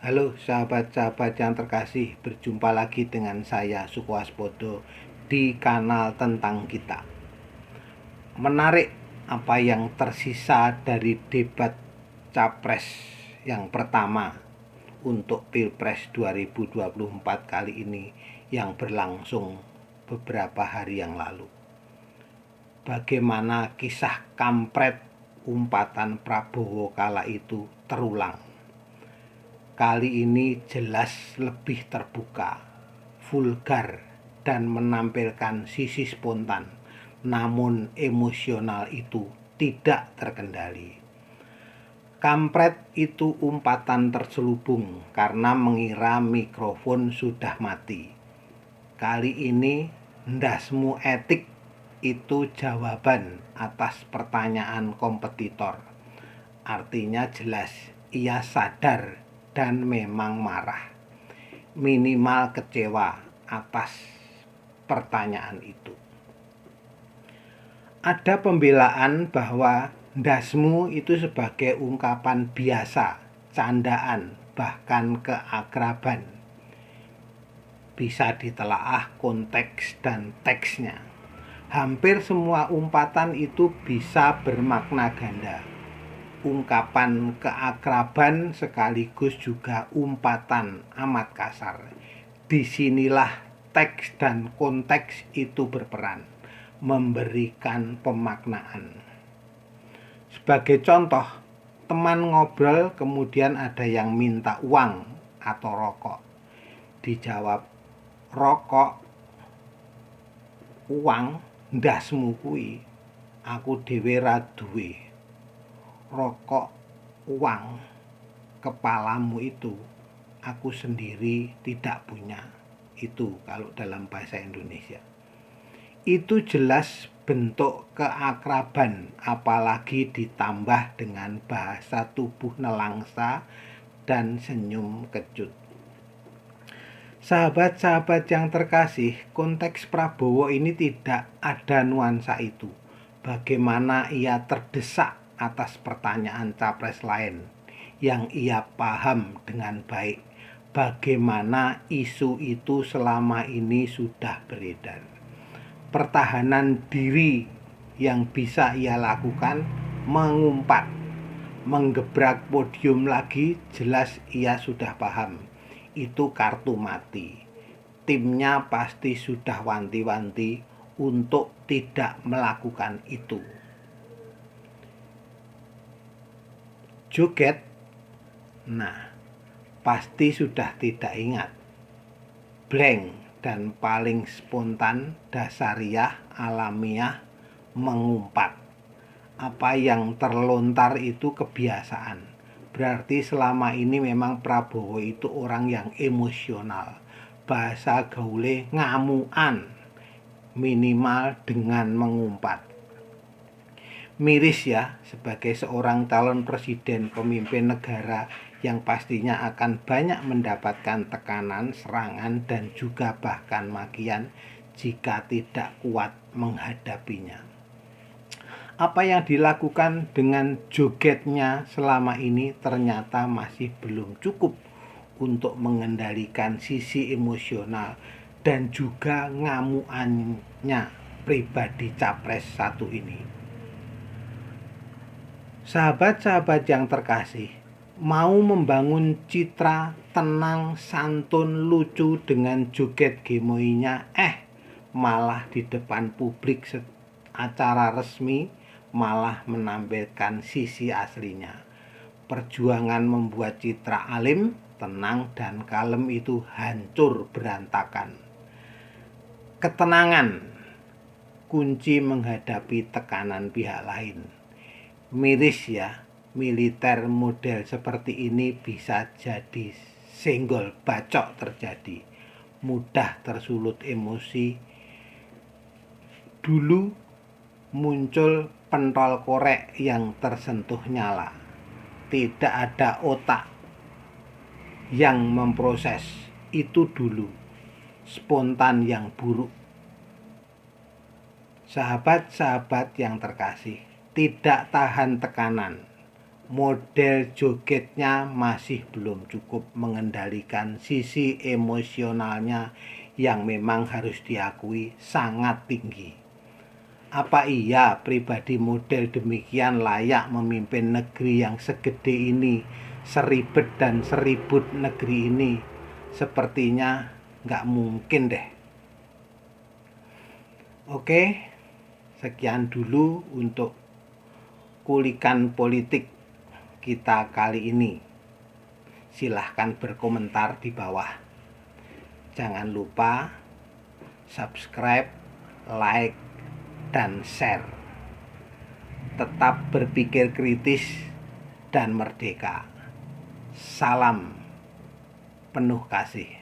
Halo sahabat-sahabat yang terkasih, berjumpa lagi dengan saya Suko Waspodo di kanal Tentang Kita. Menarik apa yang tersisa dari debat Capres yang pertama untuk Pilpres 2024 kali ini yang berlangsung beberapa hari yang lalu. Bagaimana kisah kampret umpatan Prabowo kala itu terulang. Kali ini jelas lebih terbuka, vulgar, dan menampilkan sisi spontan, namun emosional itu tidak terkendali. Kampret itu umpatan terselubung karena mengira mikrofon sudah mati. Kali ini ndasmu etik itu jawaban atas pertanyaan kompetitor. Artinya jelas, ia sadar dan memang marah, minimal kecewa atas pertanyaan itu. Ada pembelaan bahwa ndasmu itu sebagai ungkapan biasa, candaan, bahkan keakraban. Bisa ditelaah konteks dan teksnya. Hampir semua umpatan itu bisa bermakna ganda. Ungkapan keakraban sekaligus juga umpatan amat kasar. Disinilah teks dan konteks itu berperan, memberikan pemaknaan. Sebagai contoh, teman ngobrol kemudian ada yang minta uang atau rokok. Dijawab, rokok, uang, ndasmu kuwi, aku dhewe ra duwe. Rokok, uang, kepalamu itu aku sendiri tidak punya. Itu kalau dalam bahasa Indonesia. Itu jelas bentuk keakraban, apalagi ditambah dengan bahasa tubuh nelangsa dan senyum kecut. Sahabat-sahabat yang terkasih, konteks Prabowo ini tidak ada nuansa itu. Bagaimana ia terdesak atas pertanyaan capres lain yang ia paham dengan baik. Bagaimana isu itu selama ini sudah beredar. Pertahanan diri yang bisa ia lakukan mengumpat, menggebrak podium lagi, jelas ia sudah paham. Itu kartu mati. Timnya pasti sudah wanti-wanti untuk tidak melakukan itu. Joget, nah, pasti sudah tidak ingat. Blank dan paling spontan, dasariah, alamiah, mengumpat. Apa yang terlontar itu kebiasaan. Berarti selama ini memang Prabowo itu orang yang emosional. Bahasa gaule ngamuan, minimal dengan mengumpat. Miris ya, sebagai seorang calon presiden pemimpin negara yang pastinya akan banyak mendapatkan tekanan, serangan, dan juga bahkan makian jika tidak kuat menghadapinya. Apa yang dilakukan dengan jogetnya selama ini ternyata masih belum cukup untuk mengendalikan sisi emosional dan juga ngamuannya pribadi capres satu ini. Sahabat-sahabat yang terkasih, mau membangun citra tenang, santun, lucu dengan joget gemoinya, malah di depan publik acara resmi malah menampilkan sisi aslinya. Perjuangan membuat citra alim, tenang, dan kalem itu hancur berantakan. Ketenangan kunci menghadapi tekanan pihak lain. Miris ya, militer model seperti ini bisa jadi senggol bacok terjadi. Mudah tersulut emosi. Dulu muncul pentol korek yang tersentuh nyala. Tidak ada otak yang memproses itu dulu. Spontan yang buruk. Sahabat-sahabat yang terkasih, tidak tahan tekanan, model jogetnya masih belum cukup mengendalikan sisi emosionalnya yang memang harus diakui sangat tinggi. Apa iya pribadi model demikian layak memimpin negeri yang segede ini, seribet dan seribut negeri ini? Sepertinya nggak mungkin deh. Oke, sekian dulu untuk kulikan politik kita kali ini. Silahkan berkomentar di bawah. Jangan lupa subscribe, like, dan share. Tetap berpikir kritis dan merdeka. Salam penuh kasih.